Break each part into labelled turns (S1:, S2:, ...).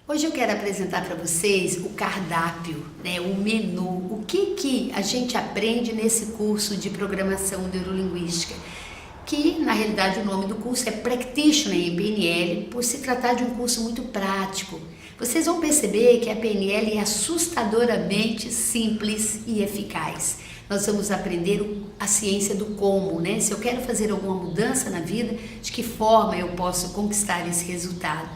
S1: Hoje eu quero apresentar para vocês o cardápio, o menu, o que a gente aprende nesse curso de programação neurolinguística, que na realidade o nome do curso é Practitioner em PNL, por se tratar de um curso muito prático. Vocês vão perceber que a PNL é assustadoramente simples e eficaz. Nós vamos aprender a ciência do como, Se eu quero fazer alguma mudança na vida, de que forma eu posso conquistar esse resultado.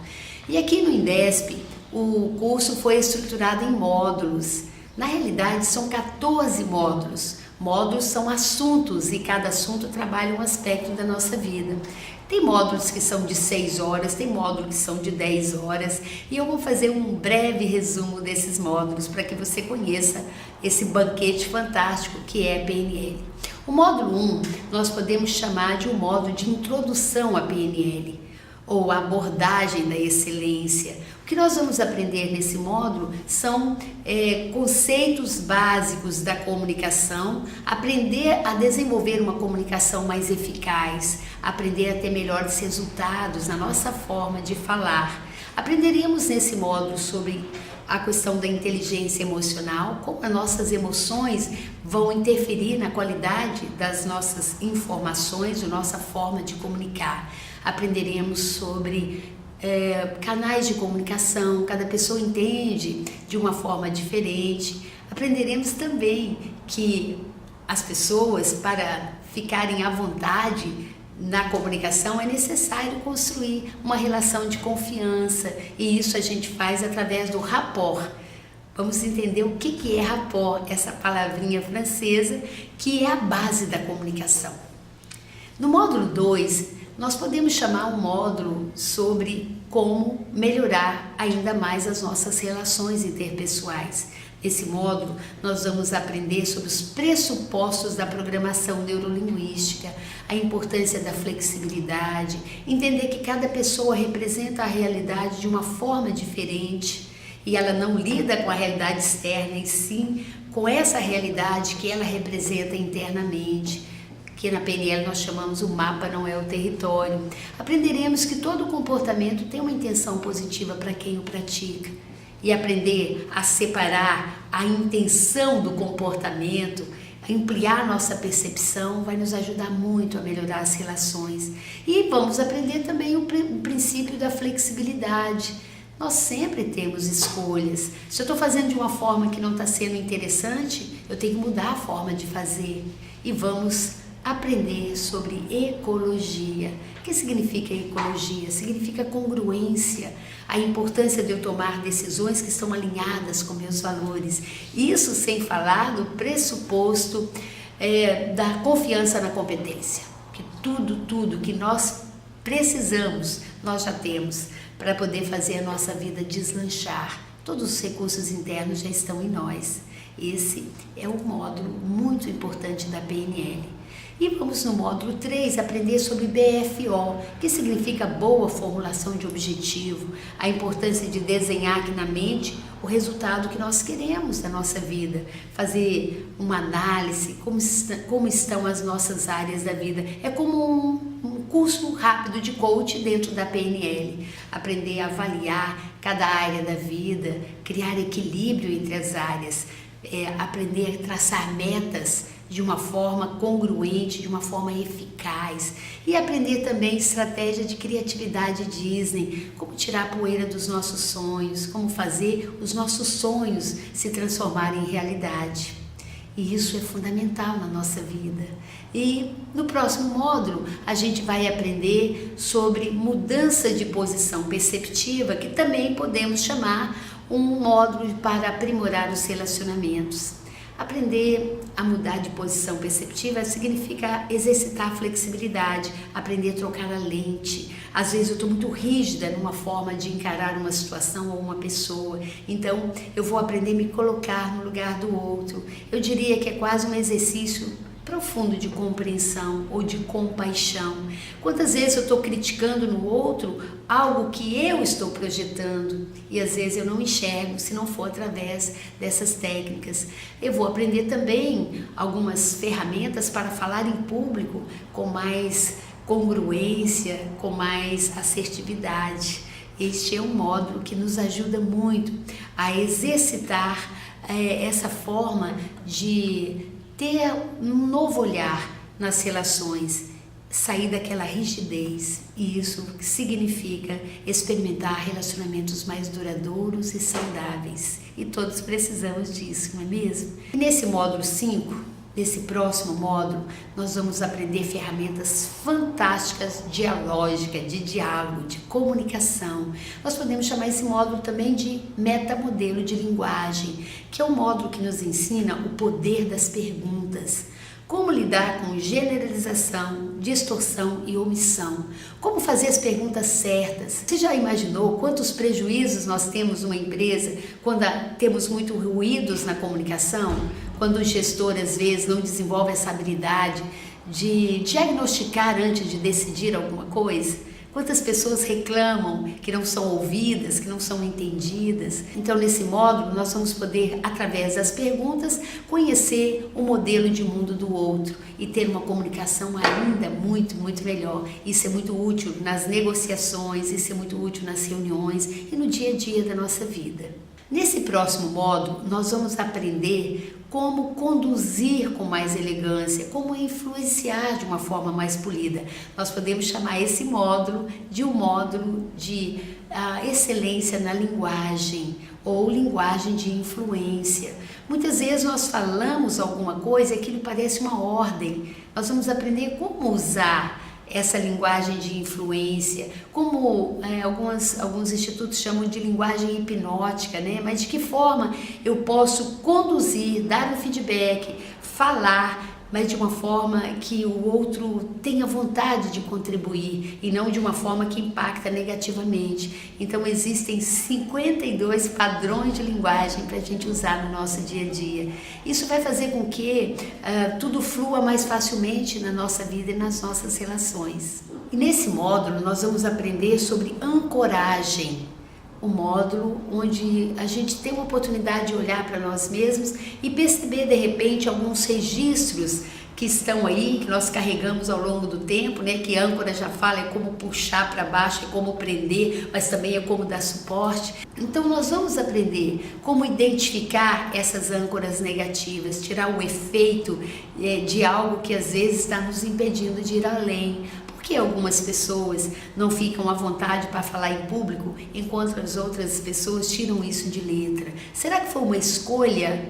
S1: E aqui no Indesp, o curso foi estruturado em módulos. Na realidade, são 14 módulos. Módulos são assuntos e cada assunto trabalha um aspecto da nossa vida. Tem módulos que são de 6 horas, tem módulos que são de 10 horas e eu vou fazer um breve resumo desses módulos para que você conheça esse banquete fantástico que é a PNL. O módulo 1 nós podemos chamar de um módulo de introdução à PNL, ou abordagem da excelência. O que nós vamos aprender nesse módulo são conceitos básicos da comunicação, aprender a desenvolver uma comunicação mais eficaz, aprender a ter melhores resultados na nossa forma de falar. Aprenderemos nesse módulo sobre a questão da inteligência emocional, como as nossas emoções vão interferir na qualidade das nossas informações, da nossa forma de comunicar. Aprenderemos sobre canais de comunicação, cada pessoa entende de uma forma diferente. Aprenderemos também que as pessoas, para ficarem à vontade na comunicação, é necessário construir uma relação de confiança, e isso a gente faz através do rapport. Vamos entender o que é rapport, essa palavrinha francesa, que é a base da comunicação. No módulo 2, nós podemos chamar um módulo sobre como melhorar ainda mais as nossas relações interpessoais. Nesse módulo, nós vamos aprender sobre os pressupostos da programação neurolinguística, a importância da flexibilidade, entender que cada pessoa representa a realidade de uma forma diferente e ela não lida com a realidade externa, e sim com essa realidade que ela representa internamente, que na PNL nós chamamos o mapa, não é o território. Aprenderemos que todo comportamento tem uma intenção positiva para quem o pratica. E aprender a separar a intenção do comportamento, a ampliar nossa percepção, vai nos ajudar muito a melhorar as relações. E vamos aprender também o princípio da flexibilidade. Nós sempre temos escolhas. Se eu estou fazendo de uma forma que não está sendo interessante, eu tenho que mudar a forma de fazer. E vamos aprender sobre ecologia. O que significa ecologia? Significa congruência, a importância de eu tomar decisões que estão alinhadas com meus valores. Isso sem falar do pressuposto da confiança na competência, que tudo que nós precisamos, nós já temos para poder fazer a nossa vida deslanchar. Todos os recursos internos já estão em nós. Esse é um módulo muito importante da PNL. E vamos no módulo 3 aprender sobre BFO, que significa boa formulação de objetivo, a importância de desenhar aqui na mente o resultado que nós queremos da nossa vida, fazer uma análise, como estão as nossas áreas da vida. É como um curso rápido de coach dentro da PNL, aprender a avaliar cada área da vida, criar equilíbrio entre as áreas, aprender a traçar metas de uma forma congruente, de uma forma eficaz, e aprender também estratégia de criatividade Disney, como tirar a poeira dos nossos sonhos, como fazer os nossos sonhos se transformarem em realidade. E isso é fundamental na nossa vida. E no próximo módulo a gente vai aprender sobre mudança de posição perceptiva, que também podemos chamar um módulo para aprimorar os relacionamentos. Aprender a mudar de posição perceptiva significa exercitar a flexibilidade, aprender a trocar a lente. Às vezes eu estou muito rígida numa forma de encarar uma situação ou uma pessoa, então eu vou aprender a me colocar no lugar do outro. Eu diria que é quase um exercício profundo de compreensão ou de compaixão. Quantas vezes eu estou criticando no outro algo que eu estou projetando e às vezes eu não enxergo se não for através dessas técnicas. Eu vou aprender também algumas ferramentas para falar em público com mais congruência, com mais assertividade. Este é um módulo que nos ajuda muito a exercitar essa forma de ter um novo olhar nas relações, sair daquela rigidez, e isso significa experimentar relacionamentos mais duradouros e saudáveis. E todos precisamos disso, não é mesmo? E nesse módulo 5, nesse próximo módulo, nós vamos aprender ferramentas fantásticas dialógicas, de diálogo, de comunicação. Nós podemos chamar esse módulo também de metamodelo de linguagem, que é um módulo que nos ensina o poder das perguntas. Como lidar com generalização, distorção e omissão. Como fazer as perguntas certas. Você já imaginou quantos prejuízos nós temos numa empresa quando temos muito ruídos na comunicação? Quando o gestor, às vezes, não desenvolve essa habilidade de diagnosticar antes de decidir alguma coisa? Quantas pessoas reclamam que não são ouvidas, que não são entendidas? Então, nesse módulo, nós vamos poder, através das perguntas, conhecer o modelo de mundo do outro e ter uma comunicação ainda muito, muito melhor. Isso é muito útil nas negociações, isso é muito útil nas reuniões e no dia a dia da nossa vida. Nesse próximo módulo, nós vamos aprender como conduzir com mais elegância, como influenciar de uma forma mais polida. Nós podemos chamar esse módulo de um módulo de excelência na linguagem ou linguagem de influência. Muitas vezes nós falamos alguma coisa e aquilo parece uma ordem. Nós vamos aprender como usar essa linguagem de influência, como alguns institutos chamam de linguagem hipnótica, né? Mas de que forma eu posso conduzir, dar um feedback, falar, mas de uma forma que o outro tenha vontade de contribuir e não de uma forma que impacta negativamente. Então existem 52 padrões de linguagem para a gente usar no nosso dia a dia. Isso vai fazer com que tudo flua mais facilmente na nossa vida e nas nossas relações. E nesse módulo nós vamos aprender sobre ancoragem. Um módulo onde a gente tem uma oportunidade de olhar para nós mesmos e perceber de repente alguns registros que estão aí, que nós carregamos ao longo do tempo, né? Que âncora já fala, é como puxar para baixo, é como prender, mas também é como dar suporte. Então nós vamos aprender como identificar essas âncoras negativas, tirar o efeito de algo que às vezes está nos impedindo de ir além. Por que algumas pessoas não ficam à vontade para falar em público, enquanto as outras pessoas tiram isso de letra? Será que foi uma escolha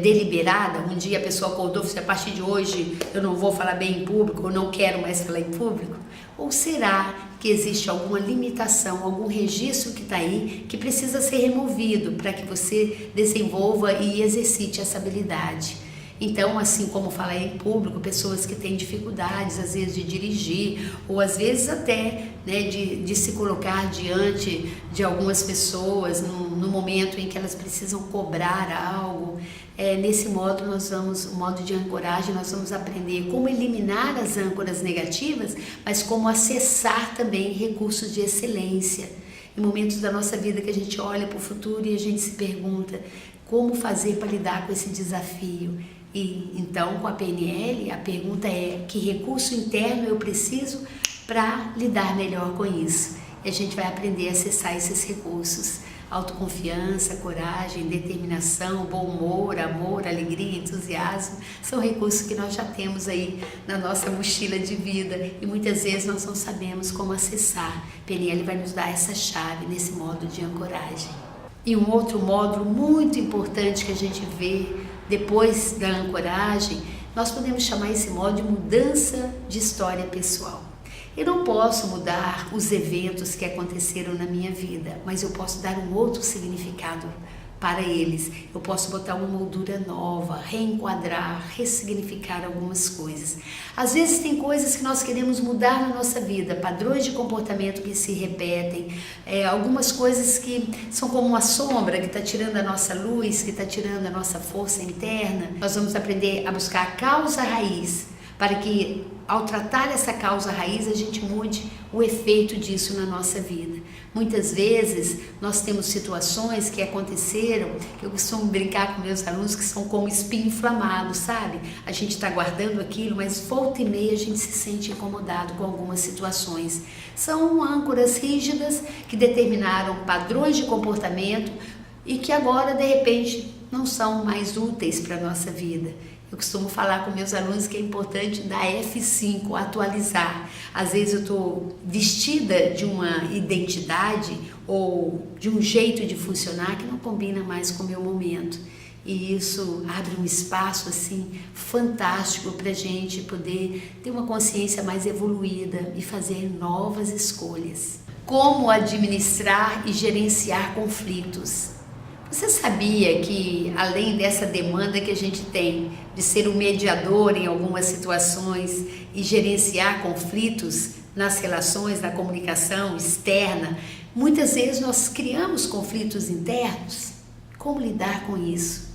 S1: deliberada? Um dia a pessoa acordou e disse, a partir de hoje eu não vou falar bem em público, eu não quero mais falar em público? Ou será que existe alguma limitação, algum registro que está aí que precisa ser removido para que você desenvolva e exercite essa habilidade? Então, assim como falar em público, pessoas que têm dificuldades, às vezes, de dirigir, ou às vezes até de se colocar diante de algumas pessoas no momento em que elas precisam cobrar algo. Nesse módulo, o módulo de ancoragem, nós vamos aprender como eliminar as âncoras negativas, mas como acessar também recursos de excelência. Em momentos da nossa vida que a gente olha para o futuro e a gente se pergunta como fazer para lidar com esse desafio. E então, com a PNL, a pergunta é: que recurso interno eu preciso para lidar melhor com isso? E a gente vai aprender a acessar esses recursos. Autoconfiança, coragem, determinação, bom humor, amor, alegria, entusiasmo, são recursos que nós já temos aí na nossa mochila de vida e muitas vezes nós não sabemos como acessar. PNL vai nos dar essa chave nesse módulo de ancoragem. E um outro módulo muito importante que a gente vê depois da ancoragem, nós podemos chamar esse módulo de mudança de história pessoal. Eu não posso mudar os eventos que aconteceram na minha vida, mas eu posso dar um outro significado para eles. Eu posso botar uma moldura nova, reenquadrar, ressignificar algumas coisas. Às vezes tem coisas que nós queremos mudar na nossa vida, padrões de comportamento que se repetem, algumas coisas que são como uma sombra que está tirando a nossa luz, que está tirando a nossa força interna. Nós vamos aprender a buscar a causa raiz para que ao tratar essa causa raiz, a gente mude o efeito disso na nossa vida. Muitas vezes nós temos situações que aconteceram, eu costumo brincar com meus alunos, que são como espinho inflamado, sabe? A gente está guardando aquilo, mas volta e meia a gente se sente incomodado com algumas situações. São âncoras rígidas que determinaram padrões de comportamento e que agora, de repente, não são mais úteis para a nossa vida. Eu costumo falar com meus alunos que é importante dar F5, atualizar. Às vezes eu estou vestida de uma identidade ou de um jeito de funcionar que não combina mais com o meu momento. E isso abre um espaço assim fantástico para a gente poder ter uma consciência mais evoluída e fazer novas escolhas. Como administrar e gerenciar conflitos? Você sabia que, além dessa demanda que a gente tem de ser um mediador em algumas situações e gerenciar conflitos nas relações, na comunicação externa, muitas vezes nós criamos conflitos internos? Como lidar com isso?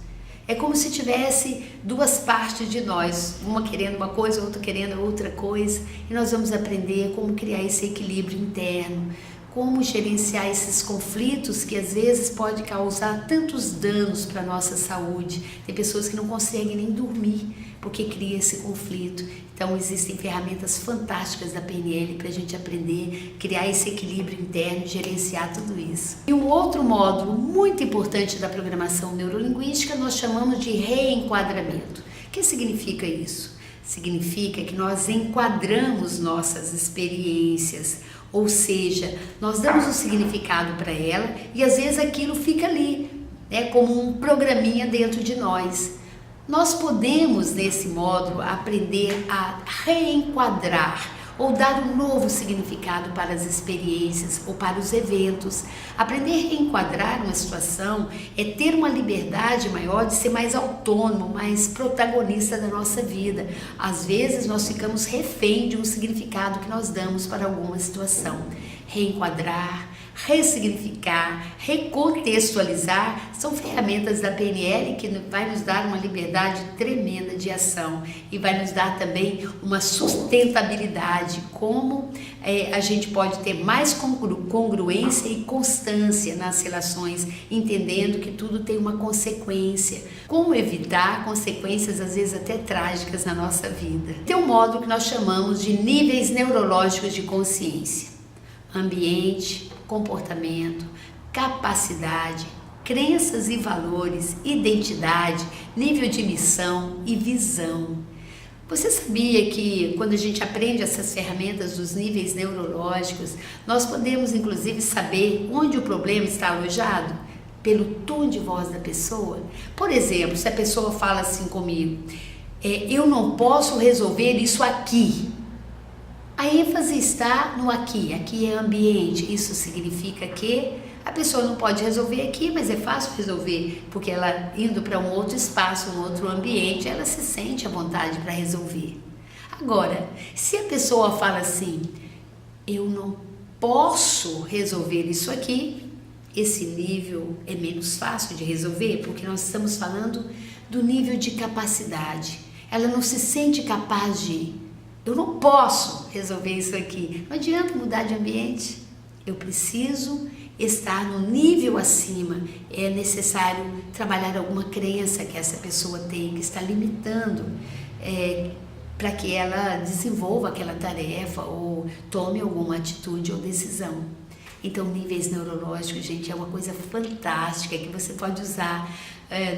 S1: É como se tivesse duas partes de nós, uma querendo uma coisa, outra querendo outra coisa, e nós vamos aprender como criar esse equilíbrio interno, como gerenciar esses conflitos que às vezes pode causar tantos danos para a nossa saúde. Tem pessoas que não conseguem nem dormir porque cria esse conflito. Então existem ferramentas fantásticas da PNL para a gente aprender, criar esse equilíbrio interno e gerenciar tudo isso. E um outro módulo muito importante da programação neurolinguística nós chamamos de reenquadramento. O que significa isso? Significa que nós enquadramos nossas experiências, ou seja, nós damos um significado para ela e às vezes aquilo fica ali, né, como um programinha dentro de nós. Nós podemos, nesse módulo, aprender a reenquadrar ou dar um novo significado para as experiências ou para os eventos. Aprender a reenquadrar uma situação é ter uma liberdade maior de ser mais autônomo, mais protagonista da nossa vida. Às vezes nós ficamos refém de um significado que nós damos para alguma situação. Reenquadrar, ressignificar, recontextualizar são ferramentas da PNL que vai nos dar uma liberdade tremenda de ação e vai nos dar também uma sustentabilidade, como a gente pode ter mais congruência e constância nas relações, entendendo que tudo tem uma consequência, como evitar consequências às vezes até trágicas na nossa vida. Tem um módulo que nós chamamos de níveis neurológicos de consciência: ambiente, comportamento, capacidade, crenças e valores, identidade, nível de missão e visão. Você sabia que quando a gente aprende essas ferramentas dos níveis neurológicos, nós podemos inclusive saber onde o problema está alojado? Pelo tom de voz da pessoa. Por exemplo, se a pessoa fala assim comigo, eu não posso resolver isso aqui. A ênfase está no aqui, aqui é ambiente, isso significa que a pessoa não pode resolver aqui, mas é fácil resolver, porque ela indo para um outro espaço, um outro ambiente, ela se sente à vontade para resolver. Agora, se a pessoa fala assim, eu não posso resolver isso aqui, esse nível é menos fácil de resolver, porque nós estamos falando do nível de capacidade. Ela não se sente capaz de eu não posso resolver isso aqui. Não adianta mudar de ambiente. Eu preciso estar no nível acima. É necessário trabalhar alguma crença que essa pessoa tem, que está limitando para que ela desenvolva aquela tarefa ou tome alguma atitude ou decisão. Então, níveis neurológicos, gente, é uma coisa fantástica que você pode usar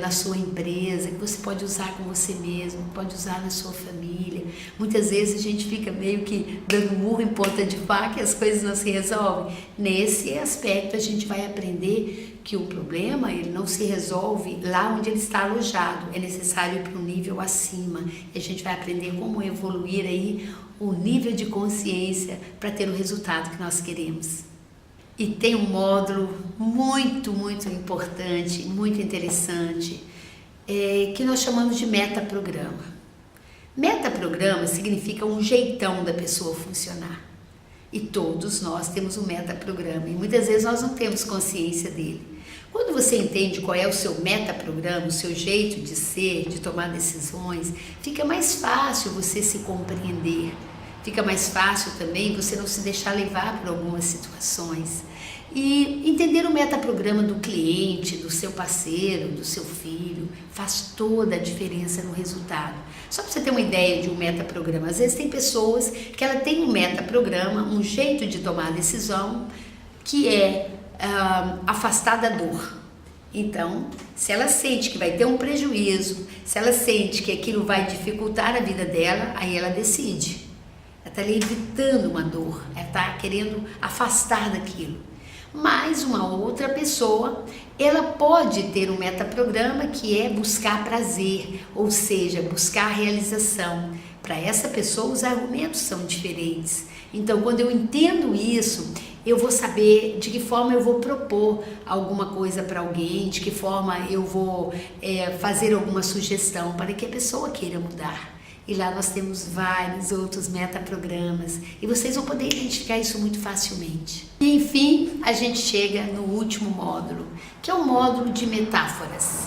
S1: na sua empresa, que você pode usar com você mesmo, pode usar na sua família. Muitas vezes a gente fica meio que dando murro em ponta de faca e as coisas não se resolvem. Nesse aspecto, a gente vai aprender que o problema ele não se resolve lá onde ele está alojado, é necessário ir para um nível acima. E a gente vai aprender como evoluir aí o nível de consciência para ter o resultado que nós queremos. E tem um módulo muito importante, muito interessante, que nós chamamos de metaprograma. Metaprograma significa um jeitão da pessoa funcionar. E todos nós temos um metaprograma, e muitas vezes nós não temos consciência dele. Quando você entende qual é o seu metaprograma, o seu jeito de ser, de tomar decisões, fica mais fácil você se compreender. Fica mais fácil também você não se deixar levar por algumas situações. E entender o metaprograma do cliente, do seu parceiro, do seu filho, faz toda a diferença no resultado. Só para você ter uma ideia de um metaprograma, às vezes tem pessoas que ela tem um metaprograma, um jeito de tomar decisão que é afastar da dor. Então, se ela sente que vai ter um prejuízo, se ela sente que aquilo vai dificultar a vida dela, aí ela decide. Ela está ali evitando uma dor, ela está querendo afastar daquilo. Mas uma outra pessoa, ela pode ter um metaprograma que é buscar prazer, ou seja, buscar realização. Para essa pessoa, os argumentos são diferentes. Então, quando eu entendo isso, eu vou saber de que forma eu vou propor alguma coisa para alguém, de que forma eu vou fazer alguma sugestão para que a pessoa queira mudar. E lá nós temos vários outros metaprogramas e vocês vão poder identificar isso muito facilmente. E enfim, a gente chega no último módulo, que é o módulo de metáforas.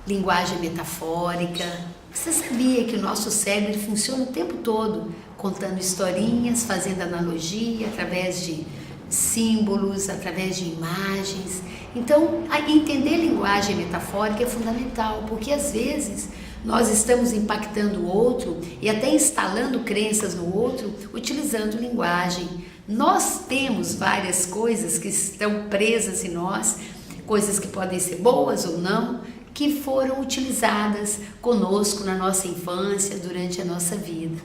S1: Linguagem metafórica. Você sabia que o nosso cérebro funciona o tempo todo contando historinhas, fazendo analogia através de símbolos, através de imagens. Então, entender linguagem metafórica é fundamental, porque às vezes nós estamos impactando o outro e até instalando crenças no outro utilizando linguagem. Nós temos várias coisas que estão presas em nós, coisas que podem ser boas ou não, que foram utilizadas conosco na nossa infância, durante a nossa vida.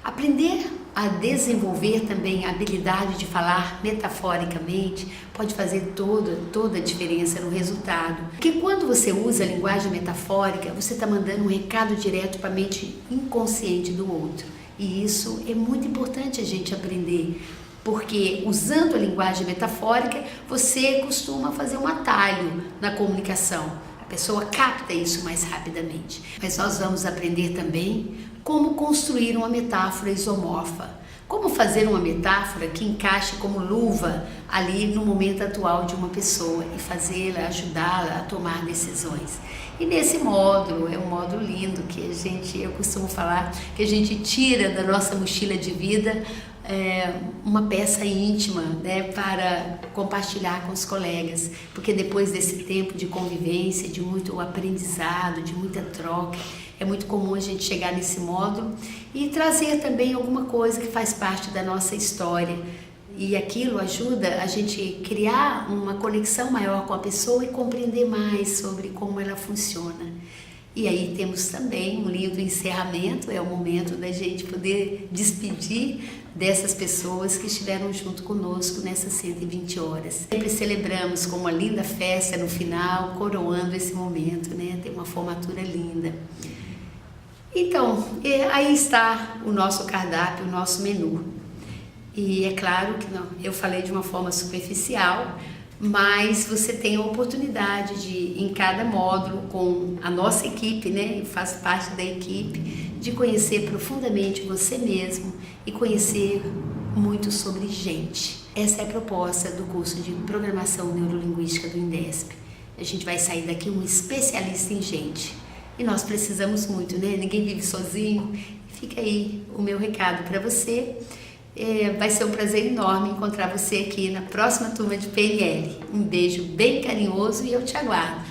S1: Aprender a desenvolver também a habilidade de falar metaforicamente pode fazer toda a diferença no resultado. Porque quando você usa a linguagem metafórica, você está mandando um recado direto para a mente inconsciente do outro. E isso é muito importante a gente aprender, porque usando a linguagem metafórica, você costuma fazer um atalho na comunicação. A pessoa capta isso mais rapidamente. Mas nós vamos aprender também como construir uma metáfora isomorfa. Como fazer uma metáfora que encaixe como luva ali no momento atual de uma pessoa e fazê-la, ajudá-la a tomar decisões. E nesse módulo, é um módulo lindo que eu costumo falar, que a gente tira da nossa mochila de vida uma peça íntima, né, para compartilhar com os colegas, porque depois desse tempo de convivência, de muito aprendizado, de muita troca, é muito comum a gente chegar nesse módulo e trazer também alguma coisa que faz parte da nossa história. E aquilo ajuda a gente criar uma conexão maior com a pessoa e compreender mais sobre como ela funciona. E aí temos também um lindo encerramento, é o momento da gente poder despedir dessas pessoas que estiveram junto conosco nessas 120 horas. Sempre celebramos com uma linda festa no final, coroando esse momento, né? Tem uma formatura linda. Então, aí está o nosso cardápio, o nosso menu. E é claro que não, eu falei de uma forma superficial, mas você tem a oportunidade de, em cada módulo, com a nossa equipe, né, eu faço parte da equipe, de conhecer profundamente você mesmo e conhecer muito sobre gente. Essa é a proposta do curso de Programação Neurolinguística do INDESP. A gente vai sair daqui um especialista em gente. E nós precisamos muito, né? Ninguém vive sozinho. Fica aí o meu recado para você. Vai ser um prazer enorme encontrar você aqui na próxima turma de PNL. Um beijo bem carinhoso e eu te aguardo.